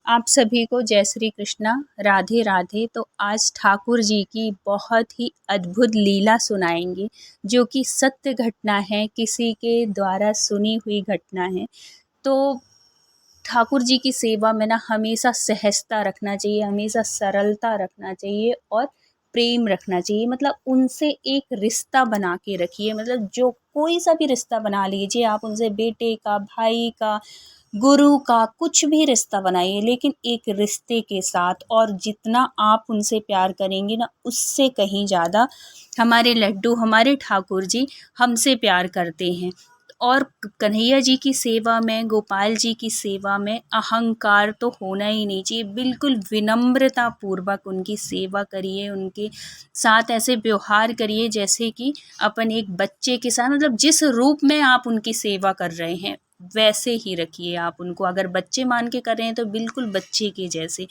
आप सभी को जय श्री कृष्णा, राधे राधे। तो आज ठाकुर जी की बहुत ही अद्भुत लीला सुनाएंगे, जो कि सत्य घटना है, किसी के द्वारा सुनी हुई घटना है। तो ठाकुर जी की सेवा में ना हमेशा सहजता रखना चाहिए, हमेशा सरलता रखना चाहिए और प्रेम रखना चाहिए। मतलब उनसे एक रिश्ता बना के रखिए। मतलब जो कोई सा भी रिश्ता बना लीजिए आप उनसे, बेटे का, भाई का, गुरु का, कुछ भी रिश्ता बनाइए, लेकिन एक रिश्ते के साथ। और जितना आप उनसे प्यार करेंगे ना, उससे कहीं ज़्यादा हमारे लड्डू, हमारे ठाकुर जी हमसे प्यार करते हैं। और कन्हैया जी की सेवा में, गोपाल जी की सेवा में अहंकार तो होना ही नहीं चाहिए। बिल्कुल विनम्रता पूर्वक उनकी सेवा करिए, उनके साथ ऐसे व्यवहार करिए जैसे कि अपन एक बच्चे के साथ, मतलब जिस रूप में आप उनकी सेवा कर रहे हैं वैसे ही रखिए आप उनको। अगर बच्चे मान के कर रहे हैं तो बिल्कुल बच्चे के जैसे।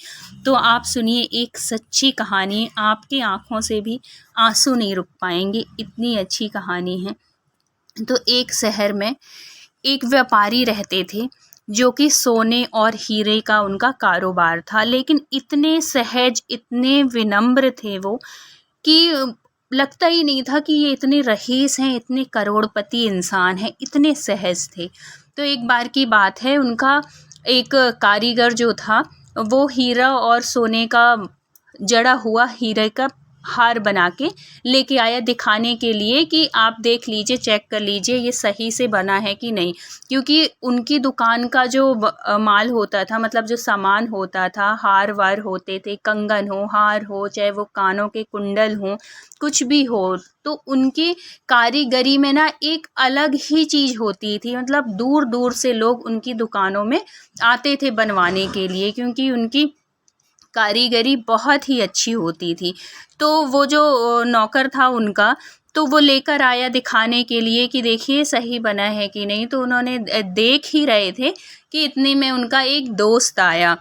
तो आप सुनिए एक सच्ची कहानी, आपकी आँखों से भी आंसू नहीं रुक पाएंगे, इतनी अच्छी कहानी है। तो एक शहर में एक व्यापारी रहते थे, जो कि सोने और हीरे का उनका कारोबार था। लेकिन इतने सहज, इतने विनम्र थे वो कि लगता ही नहीं था कि ये इतने रईस हैं, इतने करोड़पति इंसान हैं, इतने सहज थे। तो एक बार की बात है, उनका एक कारीगर जो था वो हीरा और सोने का जड़ा हुआ हीरे का हार बना के लेके आया, दिखाने के लिए कि आप देख लीजिए, चेक कर लीजिए ये सही से बना है कि नहीं। क्योंकि उनकी दुकान का जो माल होता था, मतलब जो सामान होता था, हार वार होते थे, कंगन हो, हार हो, चाहे वो कानों के कुंडल हों, कुछ भी हो, तो उनकी कारीगरी में ना एक अलग ही चीज़ होती थी। मतलब दूर दूर से लोग उनकी दुकानों में आते थे बनवाने के लिए, क्योंकि उनकी कारीगरी बहुत ही अच्छी होती थी। तो वो जो नौकर था उनका, तो वो लेकर आया दिखाने के लिए कि देखिए सही बना है कि नहीं। तो उन्होंने देख ही रहे थे कि इतने में उनका एक दोस्त आया।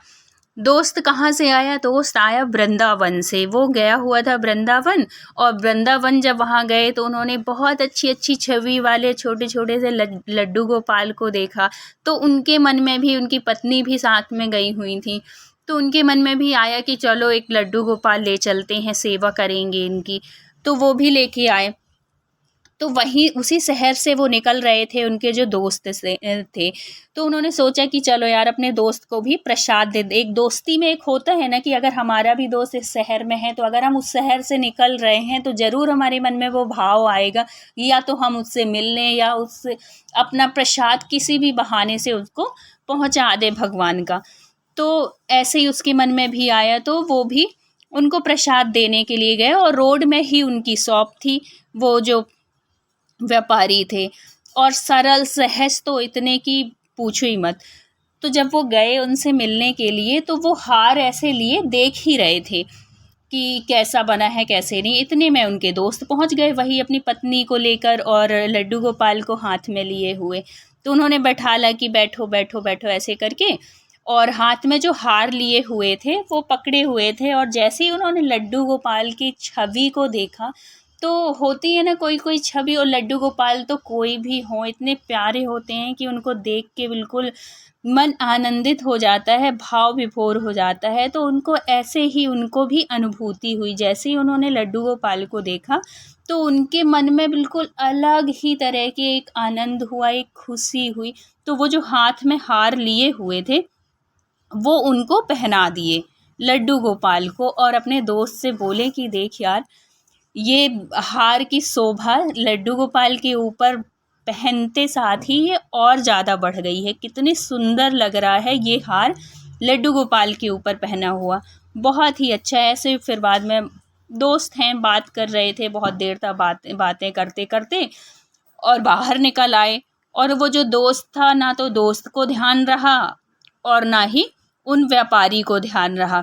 दोस्त कहाँ से आया? दोस्त आया वृंदावन से। वो गया हुआ था वृंदावन, और वृंदावन जब वहाँ गए तो उन्होंने बहुत अच्छी अच्छी छवि वाले छोटे छोटे से लड्डू गोपाल को देखा। तो उनके मन में भी, उनकी पत्नी भी साथ में गई हुई थी, तो उनके मन में भी आया कि चलो एक लड्डू गोपाल ले चलते हैं, सेवा करेंगे इनकी। तो वो भी लेके आए। तो वहीं उसी शहर से वो निकल रहे थे, उनके जो दोस्त थे। तो उन्होंने सोचा कि चलो यार, अपने दोस्त को भी प्रसाद दे दे। एक दोस्ती में एक होता है ना कि अगर हमारा भी दोस्त इस शहर में है, तो अगर हम उस शहर से निकल रहे हैं तो ज़रूर हमारे मन में वो भाव आएगा, या तो हम उससे मिल लें या उससे अपना प्रसाद किसी भी बहाने से उसको पहुंचा दे भगवान का। तो ऐसे ही उसके मन में भी आया, तो वो भी उनको प्रसाद देने के लिए गए। और रोड में ही उनकी शॉप थी, वो जो व्यापारी थे, और सरल सहज तो इतने की पूछो ही मत। तो जब वो गए उनसे मिलने के लिए, तो वो हार ऐसे लिए देख ही रहे थे कि कैसा बना है कैसे नहीं। इतने में उनके दोस्त पहुंच गए, वही अपनी पत्नी को लेकर और लड्डू गोपाल को हाथ में लिए हुए। तो उन्होंने बैठाला कि बैठो बैठो बैठो ऐसे करके, और हाथ में जो हार लिए हुए थे वो पकड़े हुए थे। और जैसे ही उन्होंने लड्डू गोपाल की छवि को देखा, तो होती है ना कोई कोई छवि, और लड्डू गोपाल तो कोई भी हो, इतने प्यारे होते हैं कि उनको देख के बिल्कुल मन आनंदित हो जाता है, भाव विभोर हो जाता है। तो उनको ऐसे ही, उनको भी अनुभूति हुई। जैसे ही उन्होंने लड्डू गोपाल को देखा, तो उनके मन में बिल्कुल अलग ही तरह के एक आनंद हुआ, एक खुशी हुई। तो वो जो हाथ में हार लिए हुए थे वो उनको पहना दिए लड्डू गोपाल को, और अपने दोस्त से बोले कि देख यार, ये हार की शोभा लड्डू गोपाल के ऊपर पहनते साथ ही ये और ज़्यादा बढ़ गई है। कितनी सुंदर लग रहा है ये हार लड्डू गोपाल के ऊपर पहना हुआ, बहुत ही अच्छा है। ऐसे फिर बाद में दोस्त हैं, बात कर रहे थे बहुत देर तक, बातें करते करते, और बाहर निकल आए। और वो जो दोस्त था, ना तो दोस्त को ध्यान रहा और ना ही उन व्यापारी को ध्यान रहा,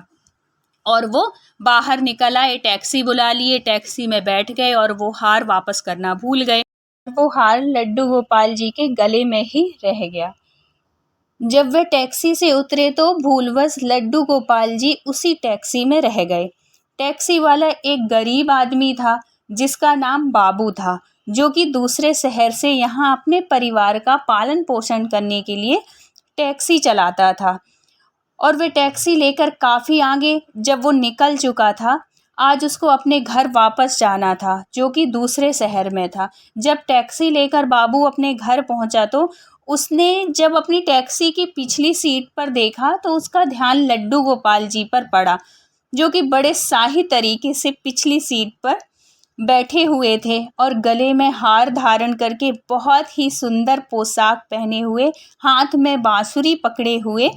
और वो बाहर निकल आए, टैक्सी बुला लिए, टैक्सी में बैठ गए, और वो हार वापस करना भूल गए। वो हार लड्डू गोपाल जी के गले में ही रह गया। जब वे टैक्सी से उतरे तो भूलवश लड्डू गोपाल जी उसी टैक्सी में रह गए। टैक्सी वाला एक गरीब आदमी था, जिसका नाम बाबू था, जो कि दूसरे शहर से यहाँ अपने परिवार का पालन पोषण करने के लिए टैक्सी चलाता था। और वह टैक्सी लेकर काफ़ी आगे जब वो निकल चुका था, आज उसको अपने घर वापस जाना था, जो कि दूसरे शहर में था। जब टैक्सी लेकर बाबू अपने घर पहुंचा तो उसने जब अपनी टैक्सी की पिछली सीट पर देखा तो उसका ध्यान लड्डू गोपाल जी पर पड़ा, जो कि बड़े शाही तरीके से पिछली सीट पर बैठे हुए थे और गले में हार धारण करके बहुत ही सुंदर पोशाक पहने हुए, हाथ में बांसुरी पकड़े हुए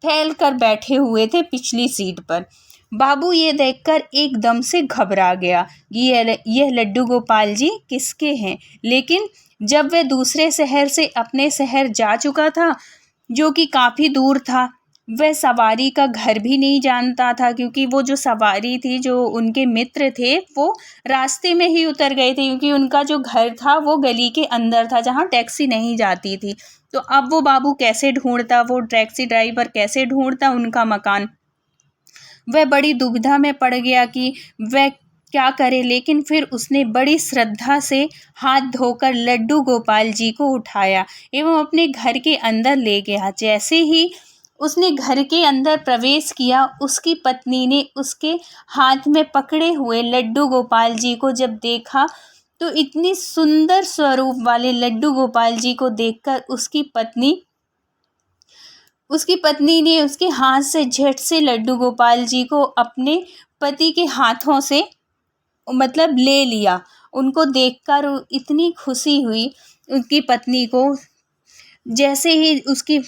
फैल कर बैठे हुए थे पिछली सीट पर। बाबू ये देखकर एकदम से घबरा गया, यह लड्डू गोपाल जी किसके हैं। लेकिन जब वह दूसरे शहर से अपने शहर जा चुका था, जो कि काफ़ी दूर था, वह सवारी का घर भी नहीं जानता था, क्योंकि वो जो सवारी थी, जो उनके मित्र थे, वो रास्ते में ही उतर गए थे, क्योंकि उनका जो घर था वो गली के अंदर था जहाँ टैक्सी नहीं जाती थी। तो अब वो बाबू कैसे ढूंढता, वो टैक्सी ड्राइवर कैसे ढूंढता उनका मकान। वह बड़ी दुविधा में पड़ गया कि वह क्या करे। लेकिन फिर उसने बड़ी श्रद्धा से हाथ धोकर लड्डू गोपाल जी को उठाया एवं अपने घर के अंदर ले गया। जैसे ही उसने घर के अंदर प्रवेश किया, उसकी पत्नी ने उसके हाथ में पकड़े हुए लड्डू गोपाल जी को जब देखा, तो इतनी सुंदर स्वरूप वाले लड्डू गोपाल जी को देखकर उसकी पत्नी ने उसके हाथ से झट से लड्डू गोपाल जी को अपने पति के हाथों से मतलब ले लिया। उनको देखकर इतनी खुशी हुई उनकी पत्नी को, जैसे ही उसकी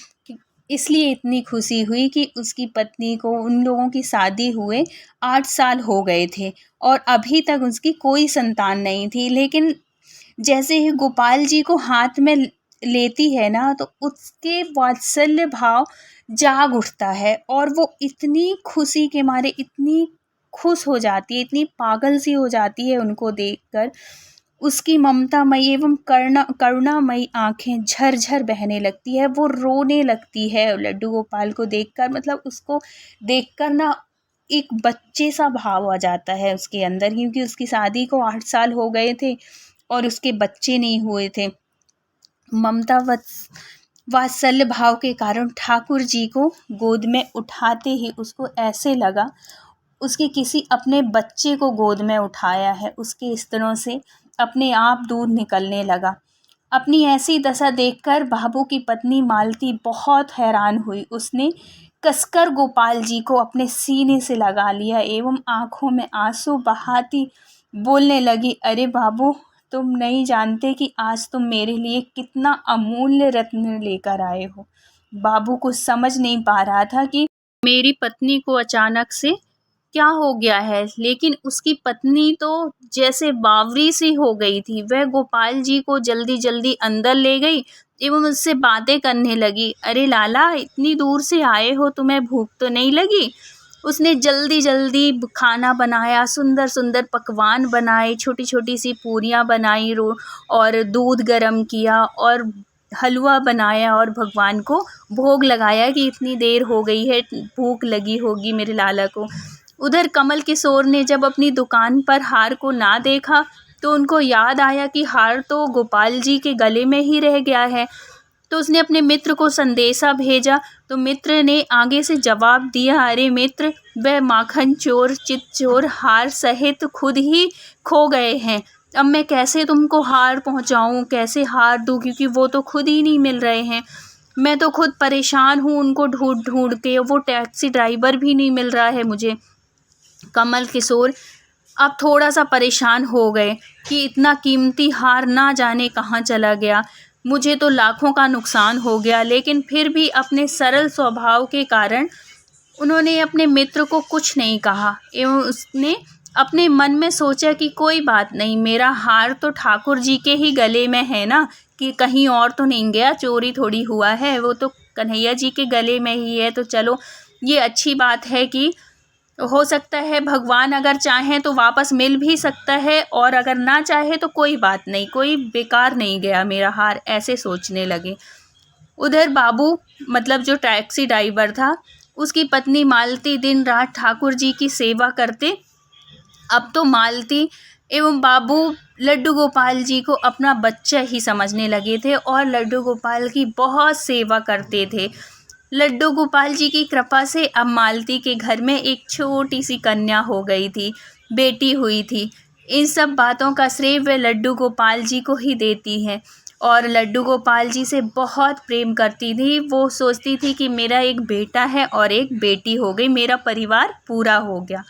इसलिए इतनी खुशी हुई कि उसकी पत्नी को, उन लोगों की शादी हुए 8 साल हो गए थे और अभी तक उसकी कोई संतान नहीं थी। लेकिन जैसे ही गोपाल जी को हाथ में लेती है ना, तो उसके वात्सल्य भाव जाग उठता है और वो इतनी खुशी के मारे इतनी खुश हो जाती है, इतनी पागल सी हो जाती है उनको देखकर। उसकी ममतामयी एवं करुणामयी आंखें झरझर बहने लगती है, वो रोने लगती है लड्डू गोपाल को देखकर। मतलब उसको देखकर ना एक बच्चे सा भाव आ जाता है उसके अंदर, क्योंकि उसकी शादी को 8 साल हो गए थे और उसके बच्चे नहीं हुए थे। ममता वात्सल्य भाव के कारण ठाकुर जी को गोद में उठाते ही उसको ऐसे लगा उसके किसी अपने बच्चे को गोद में उठाया है। उसके स्तनों से अपने आप दूध निकलने लगा। अपनी ऐसी दशा देखकर बाबू की पत्नी मालती बहुत हैरान हुई। उसने कसकर गोपाल जी को अपने सीने से लगा लिया एवं आंखों में आंसू बहाती बोलने लगी, अरे बाबू, तुम नहीं जानते कि आज तुम मेरे लिए कितना अमूल्य रत्न लेकर आए हो। बाबू कुछ समझ नहीं पा रहा था कि मेरी पत्नी को अचानक से क्या हो गया है। लेकिन उसकी पत्नी तो जैसे बावरी सी हो गई थी। वह गोपाल जी को जल्दी जल्दी अंदर ले गई एवं उससे बातें करने लगी। अरे लाला, इतनी दूर से आए हो, तुम्हें भूख तो नहीं लगी? उसने जल्दी जल्दी खाना बनाया, सुंदर सुंदर पकवान बनाए, छोटी छोटी सी पूरियाँ बनाई और दूध गर्म किया और हलवा बनाया और भगवान को भोग लगाया कि इतनी देर हो गई है, भूख लगी होगी मेरे लाला को। उधर कमल किशोर ने जब अपनी दुकान पर हार को ना देखा तो उनको याद आया कि हार तो गोपाल जी के गले में ही रह गया है। तो उसने अपने मित्र को संदेशा भेजा, तो मित्र ने आगे से जवाब दिया, अरे मित्र, वह माखन चोर चित चोर हार सहित खुद ही खो गए हैं। अब मैं कैसे तुमको हार पहुंचाऊं, कैसे हार दूं, क्योंकि वो तो खुद ही नहीं मिल रहे हैं। मैं तो खुद परेशान हूं उनको ढूंढ ढूंढ के, वो टैक्सी ड्राइवर भी नहीं मिल रहा है मुझे। कमल किशोर अब थोड़ा सा परेशान हो गए कि इतना कीमती हार ना जाने कहाँ चला गया, मुझे तो लाखों का नुकसान हो गया। लेकिन फिर भी अपने सरल स्वभाव के कारण उन्होंने अपने मित्र को कुछ नहीं कहा एवं उसने अपने मन में सोचा कि कोई बात नहीं, मेरा हार तो ठाकुर जी के ही गले में है ना, कि कहीं और तो नहीं गया, चोरी थोड़ी हुआ है, वो तो कन्हैया जी के गले में ही है। तो चलो, ये अच्छी बात है कि हो सकता है भगवान अगर चाहें तो वापस मिल भी सकता है, और अगर ना चाहे तो कोई बात नहीं, कोई बेकार नहीं गया मेरा हार, ऐसे सोचने लगे। उधर बाबू, मतलब जो टैक्सी ड्राइवर था, उसकी पत्नी मालती दिन रात ठाकुर जी की सेवा करते। अब तो मालती एवं बाबू लड्डू गोपाल जी को अपना बच्चा ही समझने लगे थे और लड्डू गोपाल की बहुत सेवा करते थे। लड्डू गोपाल जी की कृपा से अब मालती के घर में एक छोटी सी कन्या हो गई थी, बेटी हुई थी। इन सब बातों का श्रेय वे लड्डू गोपाल जी को ही देती हैं और लड्डू गोपाल जी से बहुत प्रेम करती थी। वो सोचती थी कि मेरा एक बेटा है और एक बेटी हो गई, मेरा परिवार पूरा हो गया।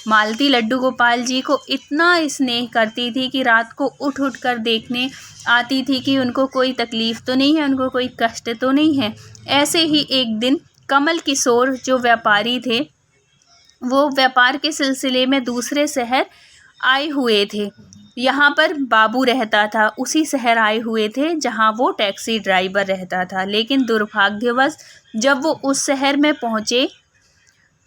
मालती लड्डू गोपाल जी को इतना स्नेह करती थी कि रात को उठ उठ कर देखने आती थी कि उनको कोई तकलीफ़ तो नहीं है, उनको कोई कष्ट तो नहीं है। ऐसे ही एक दिन कमल किशोर जो व्यापारी थे, वो व्यापार के सिलसिले में दूसरे शहर आए हुए थे। यहाँ पर बाबू रहता था, उसी शहर आए हुए थे जहाँ वो टैक्सी ड्राइवर रहता था। लेकिन दुर्भाग्यवश जब वो उस शहर में पहुँचे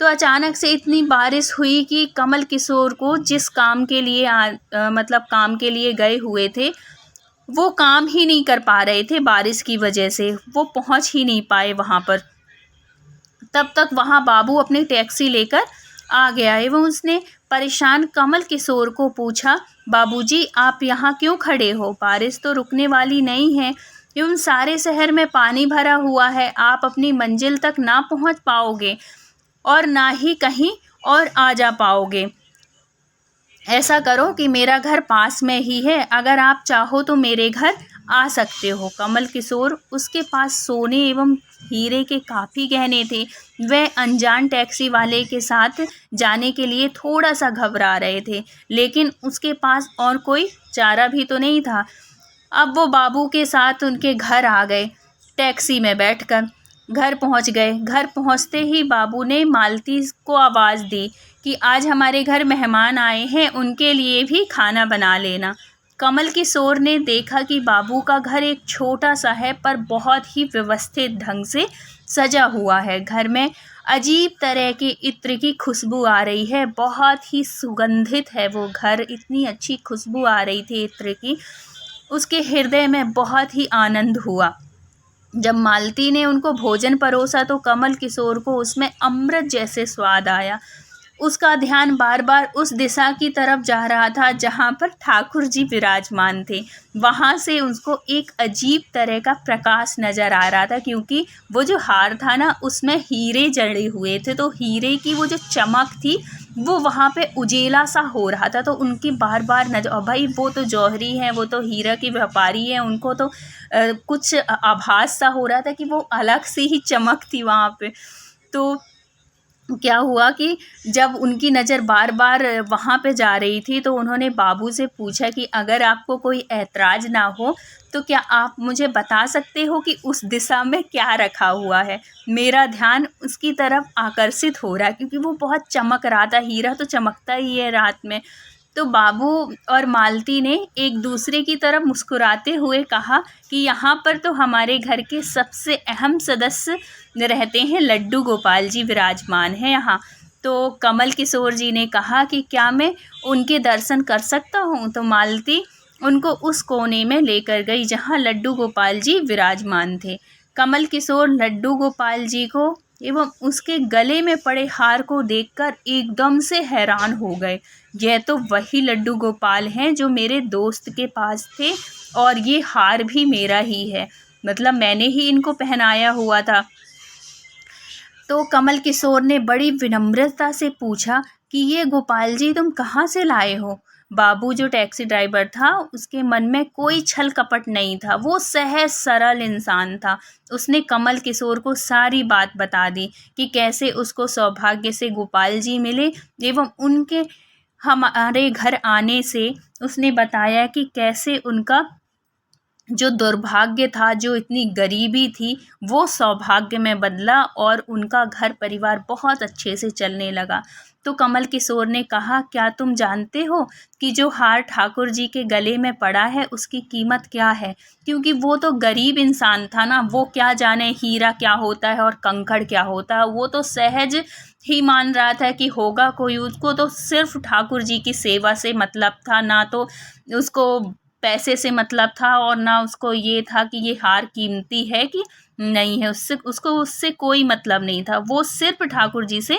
तो अचानक से इतनी बारिश हुई कि कमल किशोर को जिस काम के लिए मतलब काम के लिए गए हुए थे, वो काम ही नहीं कर पा रहे थे। बारिश की वजह से वो पहुंच ही नहीं पाए वहां पर। तब तक वहां बाबू अपनी टैक्सी लेकर आ गया एवं उसने परेशान कमल किशोर को पूछा, बाबूजी आप यहाँ क्यों खड़े हो? बारिश तो रुकने वाली नहीं है एवं सारे शहर में पानी भरा हुआ है, आप अपनी मंजिल तक ना पहुँच पाओगे और ना ही कहीं और आ जा पाओगे। ऐसा करो कि मेरा घर पास में ही है, अगर आप चाहो तो मेरे घर आ सकते हो। कमल किशोर, उसके पास सोने एवं हीरे के काफ़ी गहने थे। वह अनजान टैक्सी वाले के साथ जाने के लिए थोड़ा सा घबरा रहे थे, लेकिन उसके पास और कोई चारा भी तो नहीं था। अब वो बाबू के साथ उनके घर आ गए। टैक्सी में बैठकर घर पहुंच गए। घर पहुंचते ही बाबू ने मालती को आवाज़ दी कि आज हमारे घर मेहमान आए हैं, उनके लिए भी खाना बना लेना। कमल किशोर ने देखा कि बाबू का घर एक छोटा सा है पर बहुत ही व्यवस्थित ढंग से सजा हुआ है। घर में अजीब तरह के इत्र की खुशबू आ रही है, बहुत ही सुगंधित है वो घर, इतनी अच्छी खुशबू आ रही थी इत्र की। उसके हृदय में बहुत ही आनंद हुआ। जब मालती ने उनको भोजन परोसा तो कमल किशोर को उसमें अमृत जैसे स्वाद आया। उसका ध्यान बार बार उस दिशा की तरफ जा रहा था जहाँ पर ठाकुर जी विराजमान थे। वहाँ से उसको एक अजीब तरह का प्रकाश नज़र आ रहा था, क्योंकि वो जो हार था ना उसमें हीरे जड़े हुए थे, तो हीरे की वो जो चमक थी वो वहाँ पे उजेला सा हो रहा था। तो उनकी बार बार नजर, और भाई वो तो जौहरी हैं, वो तो हीरा के व्यापारी हैं, उनको तो कुछ आभास सा हो रहा था कि वो अलग से ही चमक थी वहाँ पे। तो क्या हुआ कि जब उनकी नज़र बार बार वहाँ पे जा रही थी तो उन्होंने बाबू से पूछा कि अगर आपको कोई ऐतराज़ ना हो तो क्या आप मुझे बता सकते हो कि उस दिशा में क्या रखा हुआ है? मेरा ध्यान उसकी तरफ आकर्षित हो रहा है, क्योंकि वो बहुत चमक रहा था। हीरा तो चमकता ही है रात में। तो बाबू और मालती ने एक दूसरे की तरफ मुस्कुराते हुए कहा कि यहाँ पर तो हमारे घर के सबसे अहम सदस्य रहते हैं, लड्डू गोपाल जी विराजमान हैं यहाँ। तो कमल किशोर जी ने कहा कि क्या मैं उनके दर्शन कर सकता हूँ? तो मालती उनको उस कोने में लेकर गई जहाँ लड्डू गोपाल जी विराजमान थे। कमल किशोर लड्डू गोपाल जी को एवं उसके गले में पड़े हार को देखकर एकदम से हैरान हो गए। यह तो वही लड्डू गोपाल हैं जो मेरे दोस्त के पास थे, और ये हार भी मेरा ही है, मतलब मैंने ही इनको पहनाया हुआ था। तो कमल किशोर ने बड़ी विनम्रता से पूछा कि ये गोपाल जी तुम कहाँ से लाए हो? बाबू जो टैक्सी ड्राइवर था उसके मन में कोई छल कपट नहीं था, वो सहज सरल इंसान था। उसने कमल किशोर को सारी बात बता दी कि कैसे उसको सौभाग्य से गोपाल जी मिले एवं उनके हमारे घर आने से उसने बताया कि कैसे उनका जो दुर्भाग्य था, जो इतनी गरीबी थी, वो सौभाग्य में बदला और उनका घर परिवार बहुत अच्छे से चलने लगा। तो कमल किशोर ने कहा, क्या तुम जानते हो कि जो हार ठाकुर जी के गले में पड़ा है उसकी कीमत क्या है? क्योंकि वो तो गरीब इंसान था ना, वो क्या जाने हीरा क्या होता है और कंकड़ क्या होता है। वो तो सहज ही मान रहा था कि होगा कोई, उसको तो सिर्फ ठाकुर जी की सेवा से मतलब था, ना तो उसको पैसे से मतलब था और ना उसको ये था कि ये हार कीमती है कि नहीं है। उसको उससे कोई मतलब नहीं था, वो सिर्फ ठाकुर जी से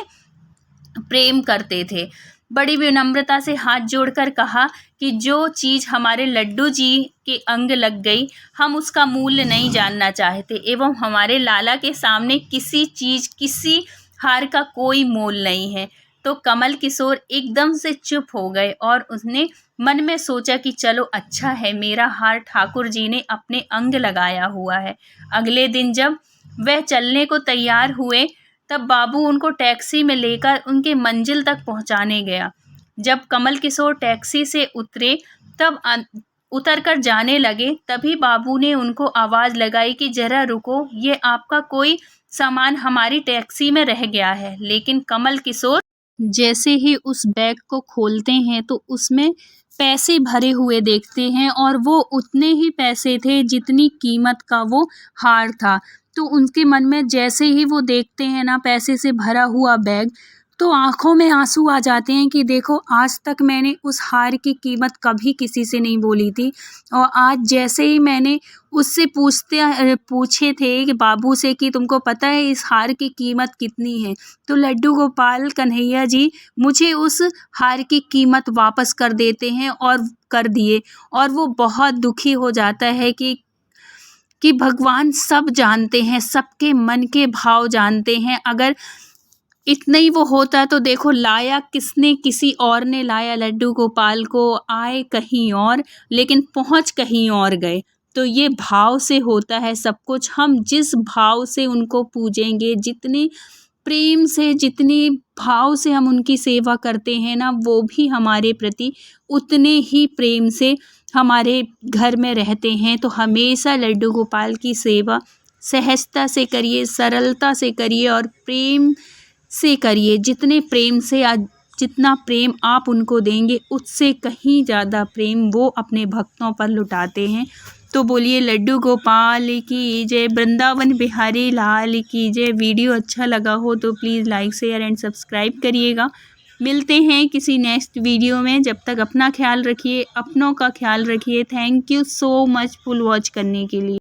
प्रेम करते थे। बड़ी विनम्रता से हाथ जोड़कर कहा कि जो चीज़ हमारे लड्डू जी के अंग लग गई, हम उसका मूल्य नहीं जानना चाहते एवं हमारे लाला के सामने किसी चीज़, किसी हार का कोई मोल नहीं है। तो कमल किशोर एकदम से चुप हो गए और उसने मन में सोचा कि चलो अच्छा है, मेरा हार ठाकुर जी ने अपने अंग लगाया हुआ है। अगले दिन जब वह चलने को तैयार हुए तब बाबू उनको टैक्सी में लेकर उनके मंजिल तक पहुंचाने गया। जब कमल किशोर टैक्सी से उतरे तब उतर कर जाने लगे, तभी बाबू ने उनको आवाज़ लगाई कि ज़रा रुको, ये आपका कोई सामान हमारी टैक्सी में रह गया है। लेकिन कमल किशोर जैसे ही उस बैग को खोलते हैं तो उसमें पैसे भरे हुए देखते हैं और वो उतने ही पैसे थे जितनी कीमत का वो हार था। तो उनके मन में जैसे ही वो देखते हैं ना पैसे से भरा हुआ बैग, तो आँखों में आंसू आ जाते हैं कि देखो, आज तक मैंने उस हार की कीमत कभी किसी से नहीं बोली थी और आज जैसे ही मैंने उससे पूछे थे कि बाबू से कि तुमको पता है इस हार की कीमत कितनी है, तो लड्डू गोपाल कन्हैया जी मुझे उस हार की कीमत वापस कर देते हैं और कर दिए। और वो बहुत दुखी हो जाता है कि भगवान सब जानते हैं, सबके मन के भाव जानते हैं। अगर इतना ही वो होता तो देखो, लाया किसने, किसी और ने लाया लड्डू गोपाल को, आए कहीं और लेकिन पहुंच कहीं और गए। तो ये भाव से होता है सब कुछ। हम जिस भाव से उनको पूजेंगे, जितने प्रेम से, जितने भाव से हम उनकी सेवा करते हैं ना, वो भी हमारे प्रति उतने ही प्रेम से हमारे घर में रहते हैं। तो हमेशा लड्डू गोपाल की सेवा सहजता से करिए, सरलता से करिए और प्रेम से करिए। जितने प्रेम से जितना प्रेम आप उनको देंगे, उससे कहीं ज़्यादा प्रेम वो अपने भक्तों पर लुटाते हैं। तो बोलिए लड्डू गोपाल की जय, वृंदावन बिहारी लाल की जय। वीडियो अच्छा लगा हो तो please like, share and subscribe करिएगा। मिलते हैं किसी नेक्स्ट वीडियो में। जब तक अपना ख्याल रखिए, अपनों का ख्याल रखिए। Thank you so much full watch करने के लिए।